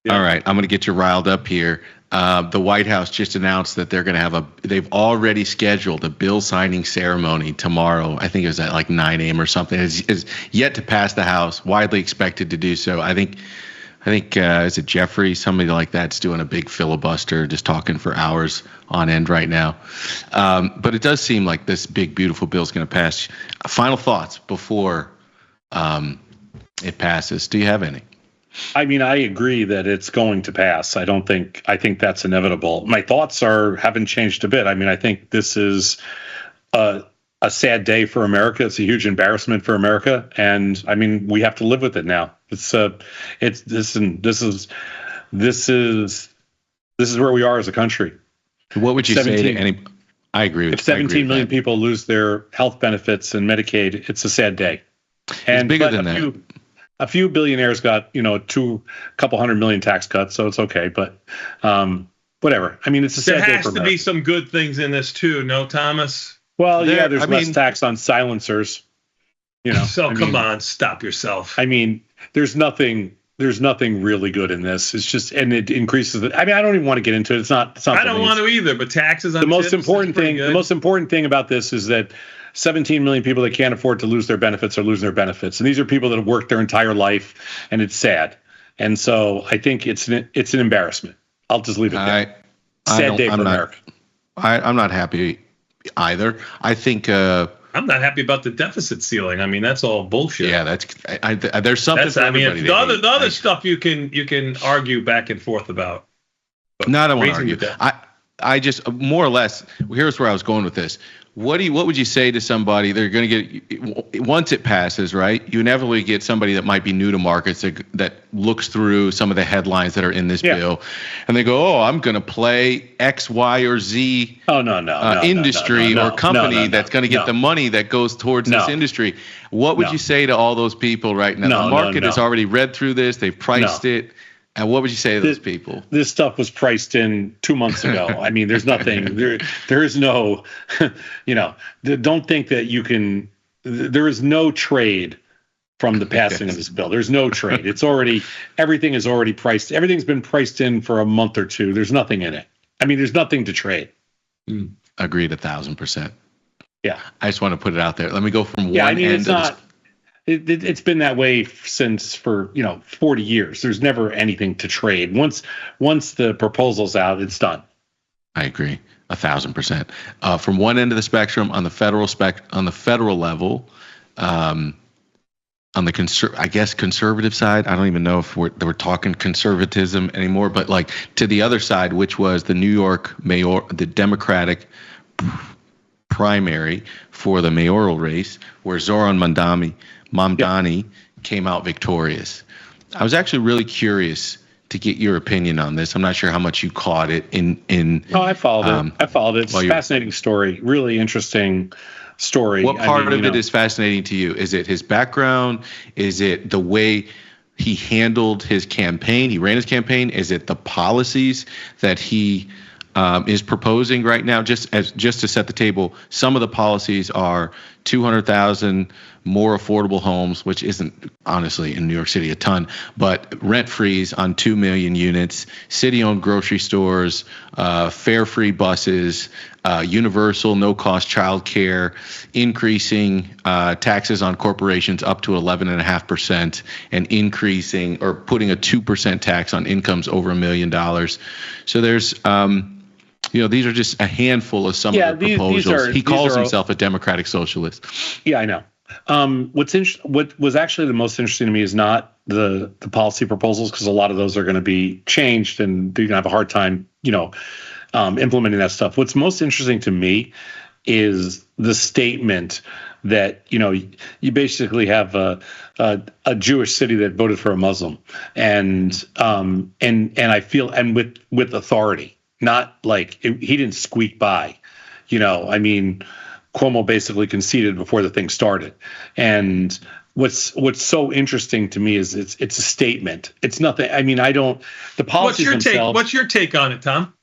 All right, I'm going to get you riled up here. The White House just announced that they're going to have they've already scheduled a bill signing ceremony tomorrow. I think it was at like 9 a.m. or something. It's yet to pass the House, widely expected to do so. I think is it Jeffrey, somebody like that's doing a big filibuster, just talking for hours on end right now. But it does seem like this big, beautiful bill is going to pass. Final thoughts before it passes. Do you have any? I mean, I agree that it's going to pass. I think that's inevitable. My thoughts haven't changed a bit. I mean, I think this is a sad day for America. It's a huge embarrassment for America. And I mean, we have to live with it now. This is where we are as a country. What would you say to any? I agree with. If 17 million people lose their health benefits and Medicaid, it's a sad day. And it's bigger than that. A few billionaires got, a couple $100 million tax cuts, so it's okay. But whatever. I mean, it's a sad day for America. There has to be some good things in this too, no, Thomas? Well, there's less tax on silencers. So come on, stop yourself. I mean, there's nothing really good in this. It's just, and it increases it. I mean, I don't even want to get into it. It's not. I don't want to either. But taxes on the most important thing. The most important thing about this is that 17 million people that can't afford to lose their benefits are losing their benefits, and these are people that have worked their entire life, and it's sad. And so I think it's an embarrassment. I'll just leave it there. Sad day for America. I'm not happy either. I think. I'm not happy about the deficit ceiling. I mean, that's all bullshit. Yeah, there's something. The other stuff you can argue back and forth about. No, I don't want to argue. I just more or less. Here's where I was going with this. What would you say to somebody? They're going to get, once it passes, right? You inevitably get somebody that might be new to markets that looks through some of the headlines that are in this bill, and they go, "Oh, I'm going to play X, Y, or Z industry or company that's going to get the money that goes towards this industry." What would you say to all those people right now? The market has already read through this; they've priced it. And what would you say to those people? This stuff was priced in 2 months ago. I mean, there's nothing. There is no. Don't think that you can. There is no trade from the passing of this bill. There's no trade. Everything is already priced. Everything's been priced in for a month or two. There's nothing in it. I mean, there's nothing to trade. Agreed 1,000%. Yeah. I just want to put it out there. Let me go from one end to It's been that way for 40 years. There's never anything to trade. Once the proposal's out, it's done. I agree 1,000%. From one end of the spectrum, on the federal level, on the conservative side, I don't even know if we're talking conservatism anymore. But like to the other side, which was the New York the Democratic primary for the mayoral race, where Zoran Mamdani came out victorious. I was actually really curious to get your opinion on this. I'm not sure how much you caught it No, I followed it. It's a fascinating story, really interesting story. What part of it is fascinating to you? Is it his background? Is it the way he handled his campaign? He ran his campaign. Is it the policies that he is proposing right now? Just to set the table, some of the policies are 200,000 more affordable homes, which isn't honestly in New York City a ton, but rent freeze on 2 million units, city-owned grocery stores, fare-free buses, universal no-cost childcare, increasing taxes on corporations up to 11.5%, and increasing or putting a 2% tax on incomes over $1 million. So there's these are just a handful of some of the proposals. He calls himself a democratic socialist. Yeah, I know. What was actually the most interesting to me is not the policy proposals, because a lot of those are going to be changed and they're going to have a hard time, implementing that stuff. What's most interesting to me is the statement that, you basically have a Jewish city that voted for a Muslim, and I feel, and with authority, not like he didn't squeak by, I mean, Cuomo basically conceded before the thing started. And what's so interesting to me is it's a statement. It's nothing. I mean, the policies themselves. What's your take on it, Tom?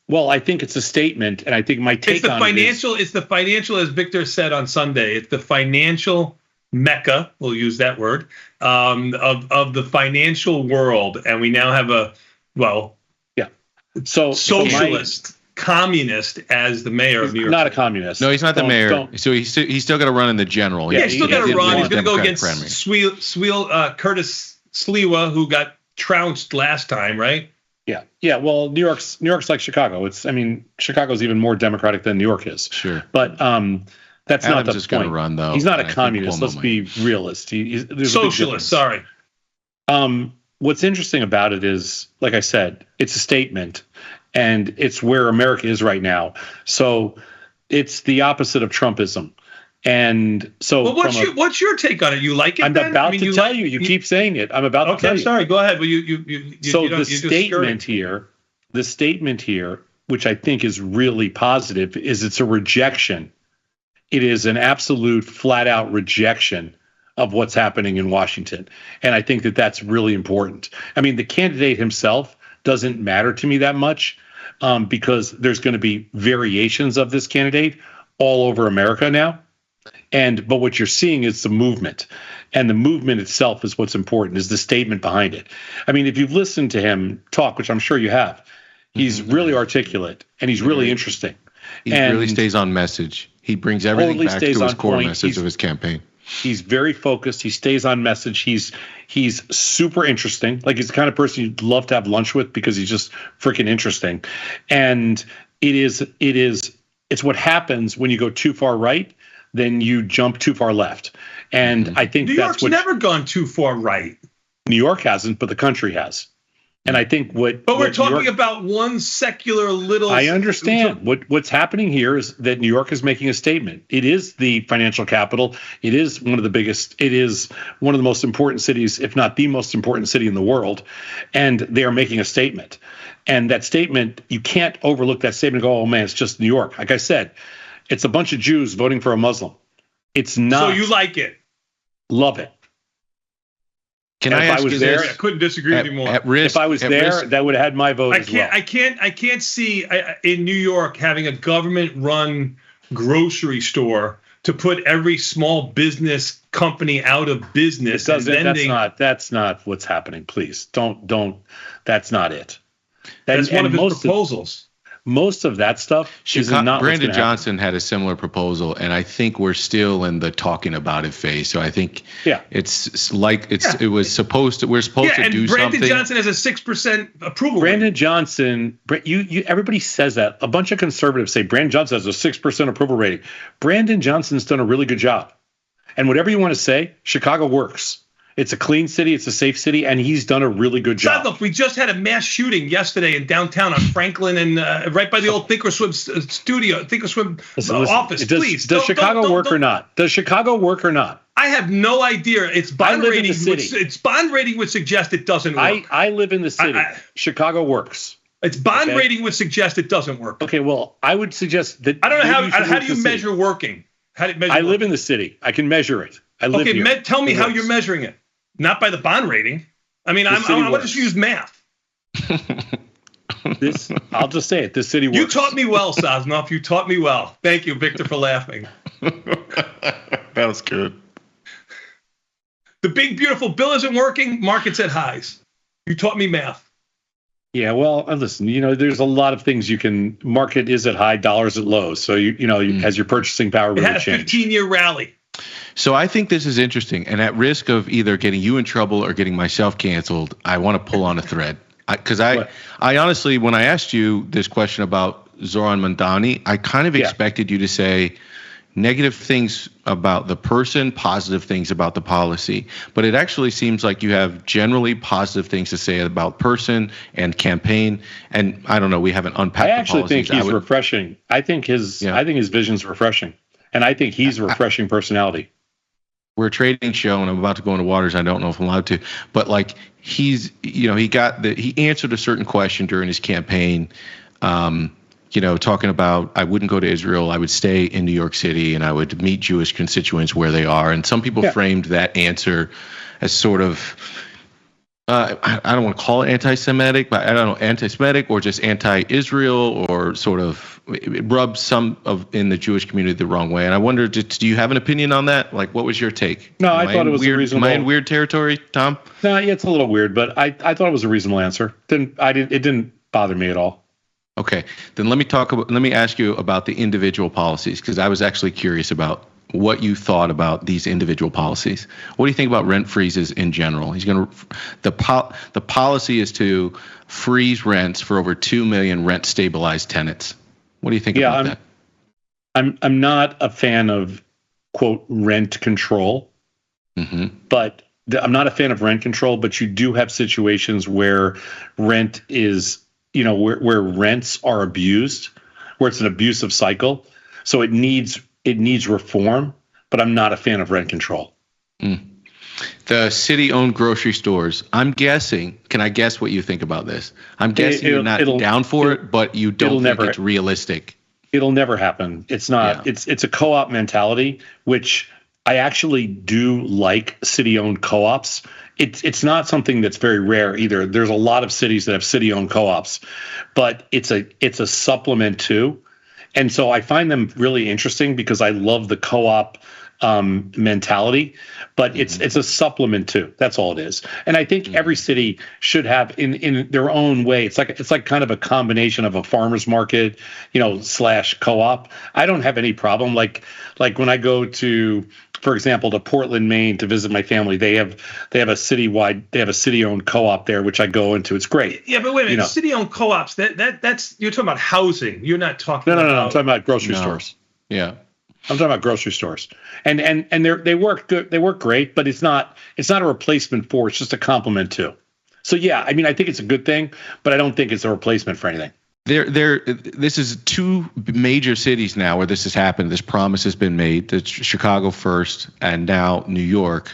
Well, I think it's a statement, and I think my take on it is, it's the financial, as Victor said on Sunday, it's the financial mecca, we'll use that word, of the financial world, and we now have socialist, communist as the mayor of New York. Not City. a communist. No, he's not the mayor. So he's still got to run in the general. Yeah, he's still got to run. He's going to go against Curtis Sliwa, who got trounced last time, right? Yeah. Well, New York's like Chicago. Chicago's even more democratic than New York is. Sure. But that's not the just point. Going to run though. He's not a communist. Let's be realist. He's socialist. Sorry. What's interesting about it is, like I said, it's a statement, and it's where America is right now. So it's the opposite of Trumpism. And so, well, what's your take on it? You like it? I'm about to tell you. You keep saying it. I'm about to tell you. Okay, sorry. Go ahead. Well, the statement here, which I think is really positive, is it's a rejection. It is an absolute, flat-out rejection of what's happening in Washington, and I think that that's really important. I mean, the candidate himself doesn't matter to me that much, because there's going to be variations of this candidate all over America now. But what you're seeing is the movement, and the movement itself is what's important, is the statement behind it. I mean, if you've listened to him talk, which I'm sure you have, he's really articulate and he's really interesting. He really stays on message. He brings everything back to his core message of his campaign. He's very focused. He stays on message. He's super interesting. Like, he's the kind of person you'd love to have lunch with because he's just freaking interesting. And it's what happens when you go too far right, then you jump too far left. And I think New York's never gone too far right. New York hasn't, but the country has. And I think But we're talking about one secular little. I understand. What's happening here is that New York is making a statement. It is the financial capital. It is one of the biggest. It is one of the most important cities, if not the most important city in the world. And they are making a statement. And that statement, you can't overlook that statement and go, oh man, it's just New York. Like I said, it's a bunch of Jews voting for a Muslim. It's not. So you like it? Love it. Can I ask you this? I couldn't disagree with you more. If I was there, that would have had my vote as well. I can't see in New York having a government-run grocery store to put every small business company out of business. That's not what's happening. Please don't. That's not it. That's one of his proposals. Most of that stuff is not. Brandon Johnson had a similar proposal, and I think we're still in the talking about it phase. So I think we're supposed to do something. And Brandon Johnson has a 6% approval rate. Johnson, everybody says that. A bunch of conservatives say Brandon Johnson has a 6% approval rating. Brandon Johnson's done a really good job. And whatever you want to say, Chicago works. It's a clean city. It's a safe city, and he's done a really good job. Look, we just had a mass shooting yesterday in downtown on Franklin and right by the old Thinkorswim studio, Thinkorswim office. Does Chicago work or not? Does Chicago work or not? I have no idea. Its bond rating would suggest it doesn't work. I live in the city. Chicago works. Its bond rating would suggest it doesn't work. Okay, well, I would suggest that. I don't know how do you measure working? I live in the city. I can measure it. I live here. Tell me how you're measuring it. Not by the bond rating. I mean, I want to use math. I'll just say it. This city works. You taught me well, Sosnoff. You taught me well. Thank you, Victor, for laughing. That was good. The big, beautiful bill isn't working. Market's at highs. You taught me math. Yeah, well, listen, there's a lot of things you can. Market is at high, dollars at low. So, as your purchasing power really change. It had a 15-year rally. So I think this is interesting, and at risk of either getting you in trouble or getting myself canceled, I want to pull on a thread. Because I honestly, when I asked you this question about Zoran Mandani, I kind of expected you to say negative things about the person, positive things about the policy. But it actually seems like you have generally positive things to say about person and campaign. And I don't know, we haven't unpacked the policies. I actually think he's refreshing. I think his vision's refreshing. And I think he's a refreshing personality. We're a trading show, and I'm about to go into waters I don't know if I'm allowed to. But like he answered a certain question during his campaign, talking about I wouldn't go to Israel, I would stay in New York City, and I would meet Jewish constituents where they are. And some people framed that answer as sort of I don't want to call it anti-Semitic, but I don't know, anti-Semitic or just anti-Israel or sort of it rubs some of in the Jewish community the wrong way. And I wonder, do you have an opinion on that? Like, what was your take? No, I thought it was weird, a reasonable. Am I in weird territory, Tom? No, yeah, it's a little weird, but I thought it was a reasonable answer. It didn't bother me at all. Okay, then let me ask you about the individual policies, because I was actually curious about what you thought about these individual policies. What do you think about rent freezes in general? The policy is to freeze rents for over 2 million rent stabilized tenants. What do you think about that? I'm not a fan of, quote, rent control, but I'm not a fan of rent control, but you do have situations where rent is, where rents are abused, where it's an abusive cycle. So it needs reform, but I'm not a fan of rent control. The city-owned grocery stores, I'm guessing, can I guess what you think about this? I'm guessing you're not down for it, but you don't think it's realistic. It'll never happen. It's not. Yeah. It's a co-op mentality, which I actually do like city-owned co-ops. It's not something that's very rare either. There's a lot of cities that have city-owned co-ops, but it's a supplement too. And so I find them really interesting because I love the co-op mentality, but it's a supplement too. That's all it is. And I think every city should have in their own way. It's like kind of a combination of a farmer's market, / co-op. I don't have any problem. Like when I go to, for example, to Portland, Maine to visit my family, they have a city-owned co-op there, which I go into. It's great. Yeah, but wait a minute, city-owned co-ops, that's you're talking about housing. You're not talking about. No. I'm talking about grocery stores. Yeah. I'm talking about grocery stores, and they work good. They work great, but it's not a replacement for. It's just a complement to. So yeah, I mean, I think it's a good thing, but I don't think it's a replacement for anything. This is 2 major cities now where this has happened. This promise has been made. That's Chicago first, and now New York.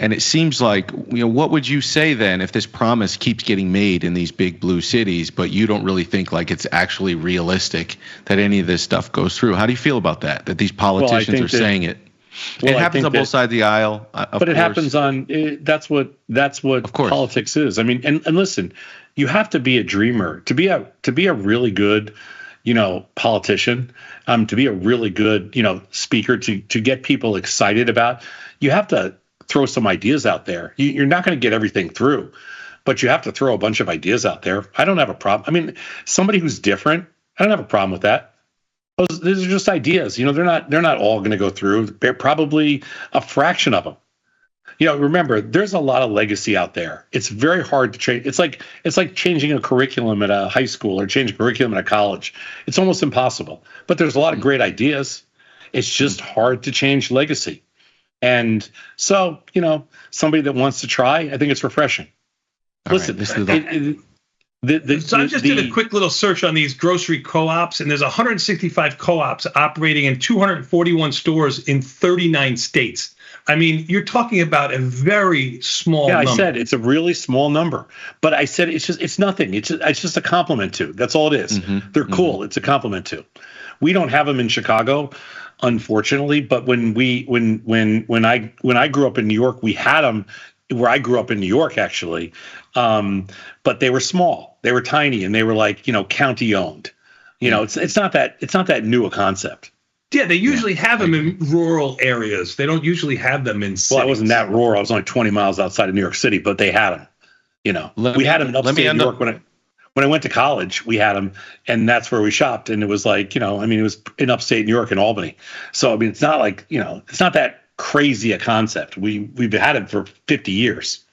And it seems like, what would you say then if this promise keeps getting made in these big blue cities, but you don't really think like it's actually realistic that any of this stuff goes through? How do you feel about that? That these politicians are saying it? It happens on both sides of the aisle. But it happens on. That's what politics is. I mean, and listen, you have to be a dreamer to be a really good, politician. To be a really good, speaker to get people excited about. You have to throw some ideas out there. You're not going to get everything through, but you have to throw a bunch of ideas out there. I don't have a problem. I mean, somebody who's different, I don't have a problem with that. These are just ideas. They're not all going to go through. They're probably a fraction of them. Remember, there's a lot of legacy out there. It's very hard to change. It's like changing a curriculum at a high school or changing a curriculum at a college. It's almost impossible. But there's a lot of great ideas. It's just hard to change legacy. And so, somebody that wants to try, I think it's refreshing. Listen, so I just did a quick little search on these grocery co-ops, and there's 165 co-ops operating in 241 stores in 39 states. I mean, you're talking about a very small number. I said it's a really small number, but I said it's nothing. It's just a compliment to. That's all it is. They're cool. It's a compliment to. We don't have them in Chicago, unfortunately, but when I grew up in New York, we had them where I grew up in New York, actually. But they were small, they were tiny, and they were like, county owned. It's not that new a concept. Yeah, they usually have them in rural areas. They don't usually have them in cities. Well, I wasn't that rural. I was only 20 miles outside of New York City, but they had them. We had them in upstate New York when I went to college. We had them, and that's where we shopped. And it was like, it was in upstate New York and Albany. So I mean, it's not like it's not that crazy a concept. We've had it for 50 years.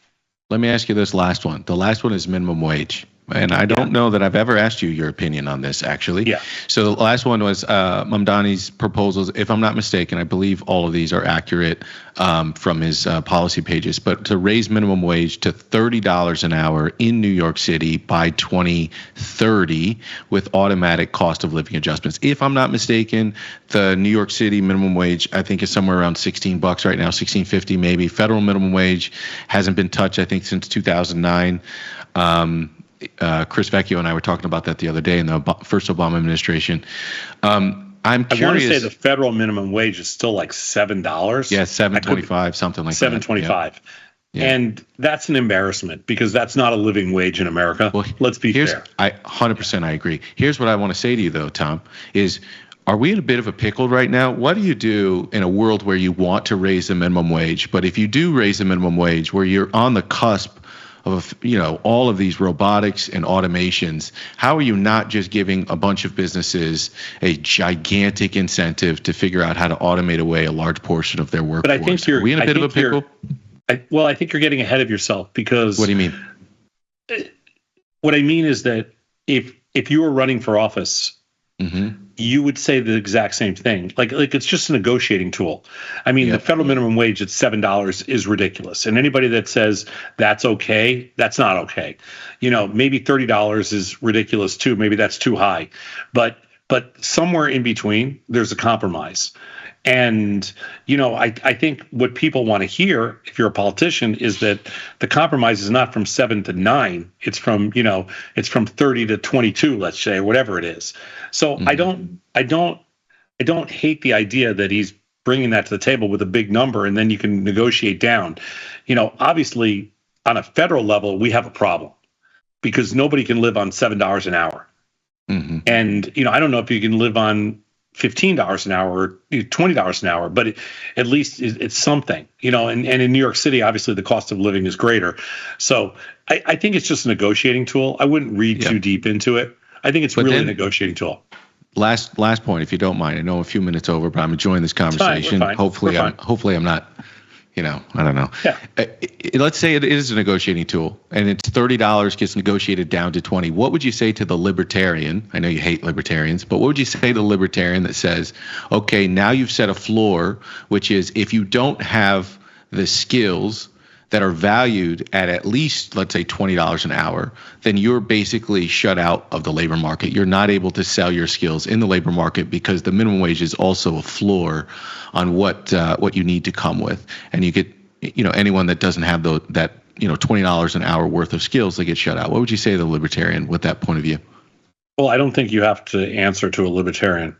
Let me ask you this last one. The last one is minimum wage. And I don't know that I've ever asked you your opinion on this, actually. Yeah. So the last one was Mamdani's proposals. If I'm not mistaken, I believe all of these are accurate from his policy pages. But to raise minimum wage to $30 an hour in New York City by 2030 with automatic cost of living adjustments. If I'm not mistaken, the New York City minimum wage, I think, is somewhere around $16 right now, $16.50 maybe. Federal minimum wage hasn't been touched, I think, since 2009. Chris Vecchio and I were talking about that the other day in the first Obama administration. I'm curious. I want to say the federal minimum wage is still like $7. Yeah, $7.25, something like that. $7.25. And that's an embarrassment because that's not a living wage in America. Well, let's be fair. 100% I agree. Here's what I want to say to you, though, Tom, is are we in a bit of a pickle right now? What do you do in a world where you want to raise the minimum wage, but if you do raise the minimum wage, where you're on the cusp of, all of these robotics and automations, how are you not just giving a bunch of businesses a gigantic incentive to figure out how to automate away a large portion of their workforce? But I think are we in a bit of a pickle? I think you're getting ahead of yourself because. What do you mean? What I mean is that if you were running for office, you would say the exact same thing. Like it's just a negotiating tool. I mean, the federal minimum wage at $7 is ridiculous. And anybody that says that's okay, that's not okay. Maybe $30 is ridiculous too. Maybe that's too high. But somewhere in between, there's a compromise. And, I think what people want to hear, if you're a politician, is that the compromise is not from 7 to 9. It's from 30 to 22, let's say, or whatever it is. So I don't hate the idea that he's bringing that to the table with a big number and then you can negotiate down. Obviously on a federal level, we have a problem because nobody can live on $7 an hour. And, I don't know if you can live on $15 an hour or $20 an hour, but at least it's something, and in New York City, obviously the cost of living is greater. So I think it's just a negotiating tool. I wouldn't read too deep into it. I think it's really a negotiating tool. Last point, if you don't mind. I know a few minutes over, but I'm enjoying this conversation. Fine. Hopefully I'm not, I don't know. Yeah. Let's say it is a negotiating tool and it's $30 gets negotiated down to 20. What would you say to the libertarian? I know you hate libertarians, but what would you say to the libertarian that says, okay, now you've set a floor, which is if you don't have the skills that are valued at least, let's say, $20 an hour, then you're basically shut out of the labor market. You're not able to sell your skills in the labor market because the minimum wage is also a floor on what you need to come with. And you get, anyone that doesn't have that $20 an hour worth of skills, they get shut out. What would you say to the libertarian with that point of view? Well, I don't think you have to answer to a libertarian.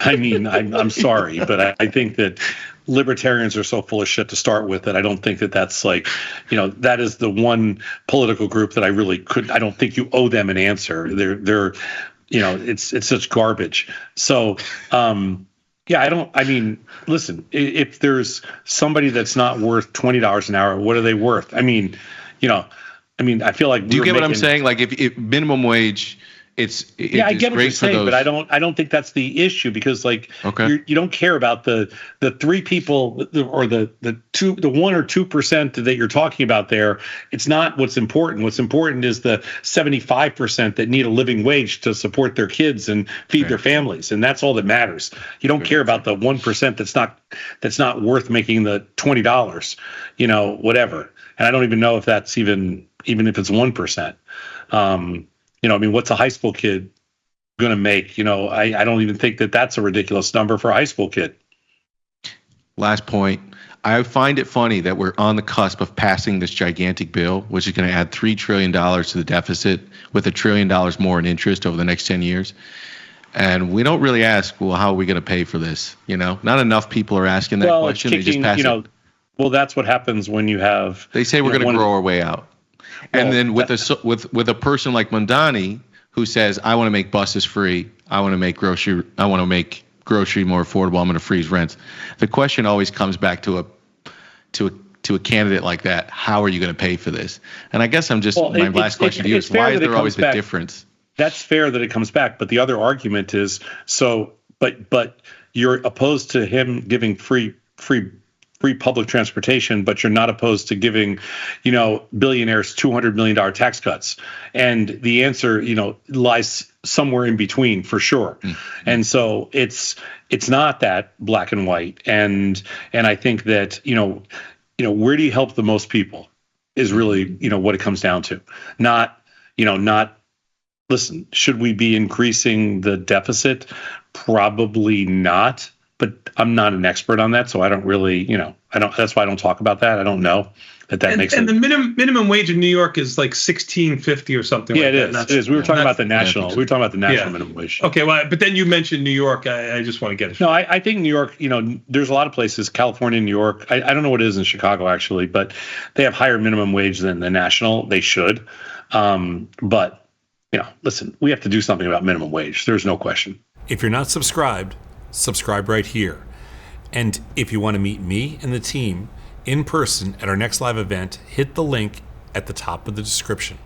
I mean, I'm sorry, but I think that libertarians are so full of shit to start with that I don't think that that's like, that is the one political group that I don't think you owe them an answer. They're it's such garbage. So, listen, if there's somebody that's not worth $20 an hour, what are they worth? I mean, I feel like. Do you get what I'm saying? Like if minimum wage, I get what you're saying, but I don't think that's the issue because you don't care about the 3 people or the 1 or 2% that you're talking about there. It's not what's important. What's important is the 75% that need a living wage to support their kids and feed their families, and that's all that matters. You don't care about the 1% that's not worth making the $20, whatever. And I don't even know if that's even if it's 1%. What's a high school kid going to make? I don't even think that that's a ridiculous number for a high school kid. Last point. I find it funny that we're on the cusp of passing this gigantic bill, which is going to add $3 trillion to the deficit with $1 trillion more in interest over the next 10 years. And we don't really ask, well, how are we going to pay for this? Not enough people are asking that question. They just pass it. Well, that's what happens when you have. They say we're going to grow our way out. And then with a person like Mondani who says, I want to make buses free, I want to make grocery more affordable, I'm going to freeze rents. The question always comes back to a candidate like that. How are you going to pay for this? And I guess my last question to you is, why is there always a difference? That's fair that it comes back, but the other argument is but you're opposed to him giving free public transportation, but you're not opposed to giving, billionaires $200 million tax cuts. And the answer, lies somewhere in between for sure. And so it's not that black and white. And I think that, where do you help the most people is really, what it comes down to. Not, listen, should we be increasing the deficit? Probably not. but I'm not an expert on that, so I don't really, that's why I don't talk about that. I don't know that makes sense. And the minimum wage in New York is like $16.50 or something. Yeah, like it that. is. It is. We were talking about the national. We were talking about the national minimum wage. Okay, well, but then you mentioned New York. I just want to get it. No, I think New York. There's a lot of places, California, New York. I don't know what it is in Chicago actually, but they have higher minimum wage than the national. They should. But listen, we have to do something about minimum wage. There's no question. If you're not subscribed, subscribe right here. And if you want to meet me and the team in person at our next live event, hit the link at the top of the description.